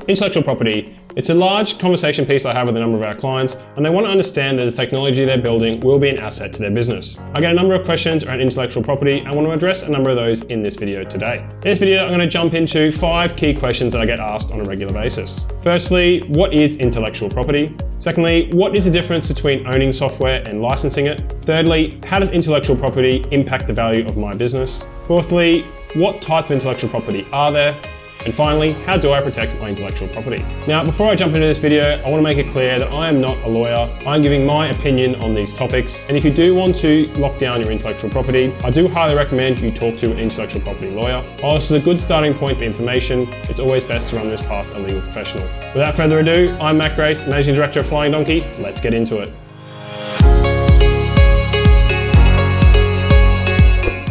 Intellectual property. It's a large conversation piece I have with a number of our clients, and they want to understand that the technology they're building will be an asset to their business. I get a number of questions around intellectual property and want to address a number of those in this video today. In this video, I'm going to jump into 5 key questions that I get asked on a regular basis. Firstly, what is intellectual property? Secondly, what is the difference between owning software and licensing it? Thirdly, how does intellectual property impact the value of my business? Fourthly, what types of intellectual property are there? And finally, how do I protect my intellectual property? Now, before I jump into this video, I want to make it clear that I am not a lawyer. I'm giving my opinion on these topics. And if you do want to lock down your intellectual property, I do highly recommend you talk to an intellectual property lawyer. While this is a good starting point for information, it's always best to run this past a legal professional. Without further ado, I'm Matt Grace, Managing Director of Flying Donkey. Let's get into it.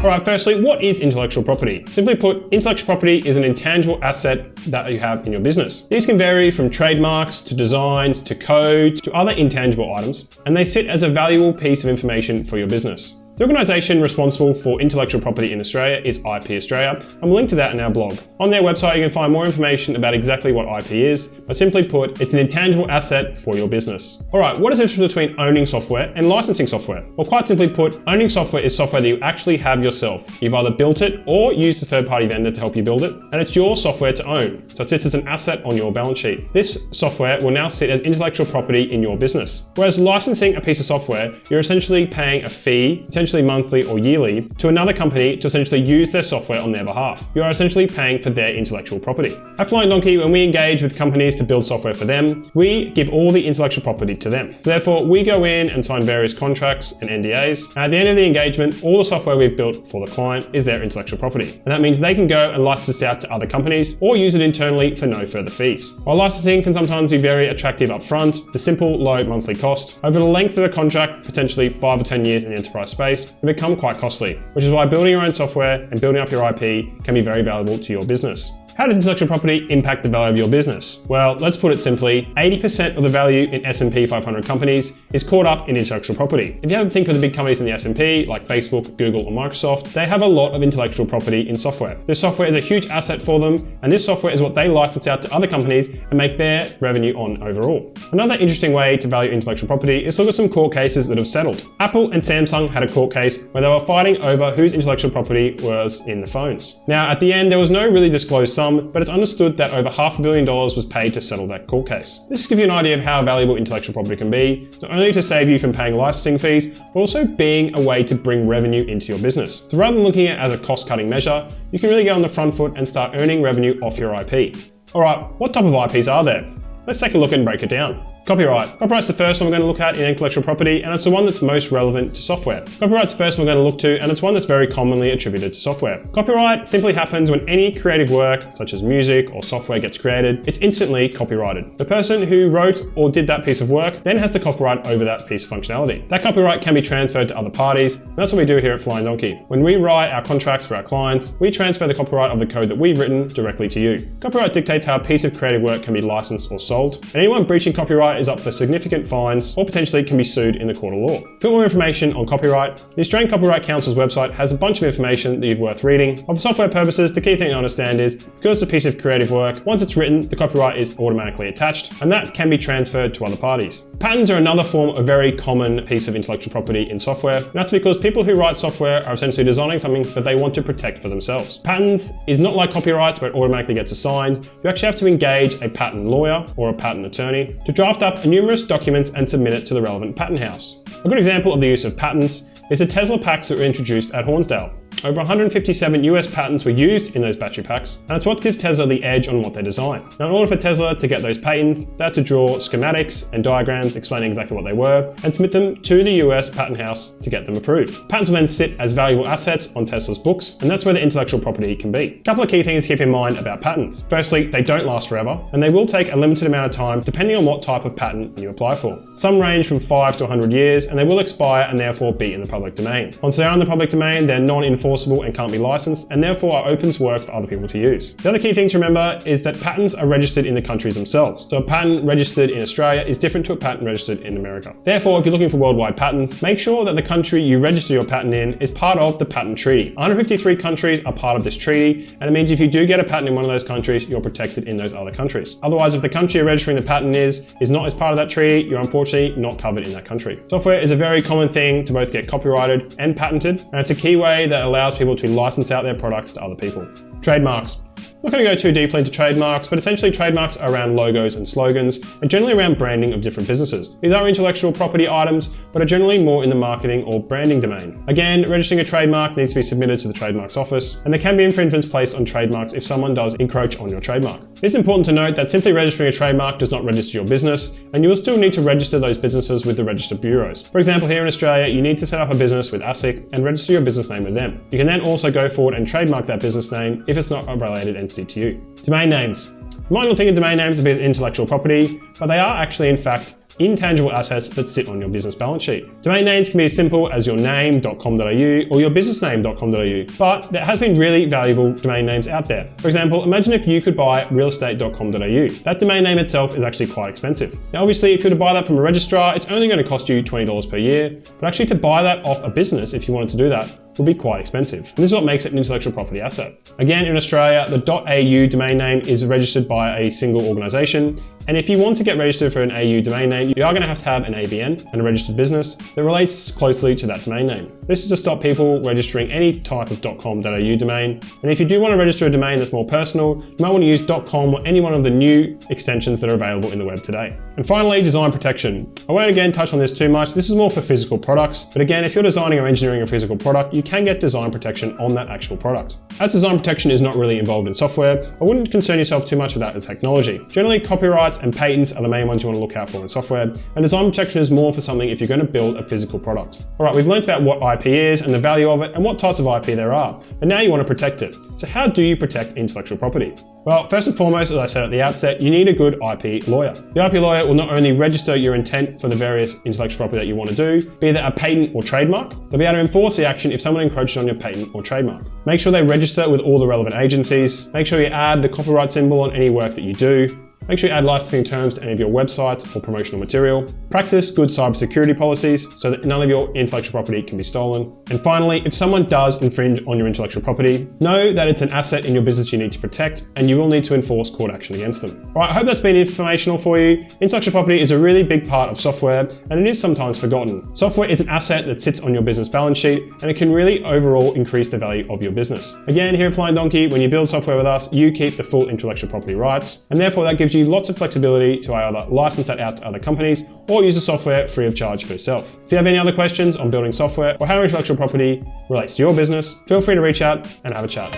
Alright, firstly, what is intellectual property? Simply put, intellectual property is an intangible asset that you have in your business. These can vary from trademarks, to designs, to code, to other intangible items, and they sit as a valuable piece of information for your business. The organisation responsible for intellectual property in Australia is IP Australia, and we'll link to that in our blog. On their website, you can find more information about exactly what IP is, but simply put, it's an intangible asset for your business. Alright, what is the difference between owning software and licensing software? Well, quite simply put, owning software is software that you actually have yourself. You've either built it or used a third-party vendor to help you build it, and it's your software to own, so it sits as an asset on your balance sheet. This software will now sit as intellectual property in your business. Whereas licensing a piece of software, you're essentially paying a fee, monthly or yearly, to another company to essentially use their software on their behalf. You are essentially paying for their intellectual property. At Flying Donkey, when we engage with companies to build software for them, we give all the intellectual property to them. So therefore, we go in and sign various contracts and NDAs. And at the end of the engagement, all the software we've built for the client is their intellectual property. And that means they can go and license it out to other companies or use it internally for no further fees. While licensing can sometimes be very attractive up front, the simple low monthly cost, over the length of a contract, potentially 5 or 10 years in the enterprise space, can become quite costly, which is why building your own software and building up your IP can be very valuable to your business. How does intellectual property impact the value of your business? Well, let's put it simply, 80% of the value in S&P 500 companies is caught up in intellectual property. If you have to think of the big companies in the S&P, like Facebook, Google, or Microsoft, they have a lot of intellectual property in software. This software is a huge asset for them, and this software is what they license out to other companies and make their revenue on overall. Another interesting way to value intellectual property is to look at some court cases that have settled. Apple and Samsung had a court case where they were fighting over whose intellectual property was in the phones. Now, at the end, there was no really disclosed sum, but it's understood that over $500 million was paid to settle that court case. This just gives you an idea of how valuable intellectual property can be, not only to save you from paying licensing fees, but also being a way to bring revenue into your business. So rather than looking at it as a cost-cutting measure, you can really get on the front foot and start earning revenue off your IP. Alright, what type of IPs are there? Let's take a look and break it down. Copyright. Copyright's the first one we're going to look at in intellectual property, and it's the one that's most relevant to software. Copyright's the first one we're going to look to, and it's one that's very commonly attributed to software. Copyright simply happens when any creative work, such as music or software, gets created. It's instantly copyrighted. The person who wrote or did that piece of work then has the copyright over that piece of functionality. That copyright can be transferred to other parties, and that's what we do here at Flying Donkey. When we write our contracts for our clients, we transfer the copyright of the code that we've written directly to you. Copyright dictates how a piece of creative work can be licensed or sold, and anyone breaching copyright is up for significant fines or potentially can be sued in the court of law. For more information on copyright, the Australian Copyright Council's website has a bunch of information that you'd worth reading. For software purposes, the key thing to understand is, because it's a piece of creative work, once it's written, the copyright is automatically attached, and that can be transferred to other parties. Patents are another form of very common piece of intellectual property in software, and that's because people who write software are essentially designing something that they want to protect for themselves. Patents is not like copyrights where it automatically gets assigned. You actually have to engage a patent lawyer or a patent attorney to draft up numerous documents and submit it to the relevant patent house. A good example of the use of patents is the Tesla packs that were introduced at Hornsdale. Over 157 US patents were used in those battery packs, and it's what gives Tesla the edge on what they design. Now, in order for Tesla to get those patents, they had to draw schematics and diagrams explaining exactly what they were, and submit them to the US patent house to get them approved. Patents will then sit as valuable assets on Tesla's books, and that's where the intellectual property can be. A couple of key things to keep in mind about patents. Firstly, they don't last forever, and they will take a limited amount of time depending on what type of patent you apply for. Some range from 5 to 100 years, and they will expire and therefore be in the public domain. Once they are in the public domain, they're non-infringing enforceable and can't be licensed, and therefore are open to work for other people to use. The other key thing to remember is that patents are registered in the countries themselves. So a patent registered in Australia is different to a patent registered in America. Therefore, if you're looking for worldwide patents, make sure that the country you register your patent in is part of the patent treaty. 153 countries are part of this treaty, and it means if you do get a patent in one of those countries, you're protected in those other countries. Otherwise, if the country you're registering the patent is not as part of that treaty, you're unfortunately not covered in that country. Software is a very common thing to both get copyrighted and patented, and it's a key way that allows people to license out their products to other people. Trademarks. I'm not going to go too deeply into trademarks, but essentially trademarks are around logos and slogans, and generally around branding of different businesses. These are intellectual property items, but are generally more in the marketing or branding domain. Again, registering a trademark needs to be submitted to the Trademarks Office, and there can be infringements placed on trademarks if someone does encroach on your trademark. It's important to note that simply registering a trademark does not register your business, and you will still need to register those businesses with the registered bureaus. For example, here in Australia, you need to set up a business with ASIC and register your business name with them. You can then also go forward and trademark that business name if it's not a related entity to you. Domain names. You might not think of domain names as intellectual property, but they are actually in fact intangible assets that sit on your business balance sheet. Domain names can be as simple as your name.com.au or your businessname.com.au, but there has been really valuable domain names out there. For example, imagine if you could buy realestate.com.au. That domain name itself is actually quite expensive. Now obviously, if you were to buy that from a registrar, it's only going to cost you $20 per year, but actually to buy that off a business, if you wanted to do that, will be quite expensive. And this is what makes it an intellectual property asset. Again, in Australia, the .au domain name is registered by a single organisation. And if you want to get registered for an AU domain name, you are going to have an ABN and a registered business that relates closely to that domain name. This is to stop people registering any type of .com.au domain. And if you do want to register a domain that's more personal, you might want to use .com or any one of the new extensions that are available in the web today. And finally, design protection. I won't again touch on this too much. This is more for physical products. But again, if you're designing or engineering a physical product, you can get design protection on that actual product. As design protection is not really involved in software, I wouldn't concern yourself too much with that as technology. Generally, copyrights and patents are the main ones you want to look out for in software, and design protection is more for something if you're going to build a physical product. All right, we've learned about what IP is and the value of it and what types of IP there are, and now you want to protect it. So how do you protect intellectual property? Well, first and foremost, as I said at the outset, you need a good IP lawyer. The IP lawyer will not only register your intent for the various intellectual property that you want to do, be that a patent or trademark, they'll be able to enforce the action if someone encroaches on your patent or trademark. Make sure they register with all the relevant agencies. Make sure you add the copyright symbol on any work that you do. Make sure you add licensing terms to any of your websites or promotional material. Practice good cybersecurity policies so that none of your intellectual property can be stolen. And finally, if someone does infringe on your intellectual property, know that it's an asset in your business you need to protect, and you will need to enforce court action against them. All right, I hope that's been informational for you. Intellectual property is a really big part of software, and it is sometimes forgotten. Software is an asset that sits on your business balance sheet, and it can really overall increase the value of your business. Again, here at Flying Donkey, when you build software with us, you keep the full intellectual property rights, and therefore that gives you lots of flexibility to either license that out to other companies or use the software free of charge for yourself. If you have any other questions on building software or how intellectual property relates to your business, feel free to reach out and have a chat.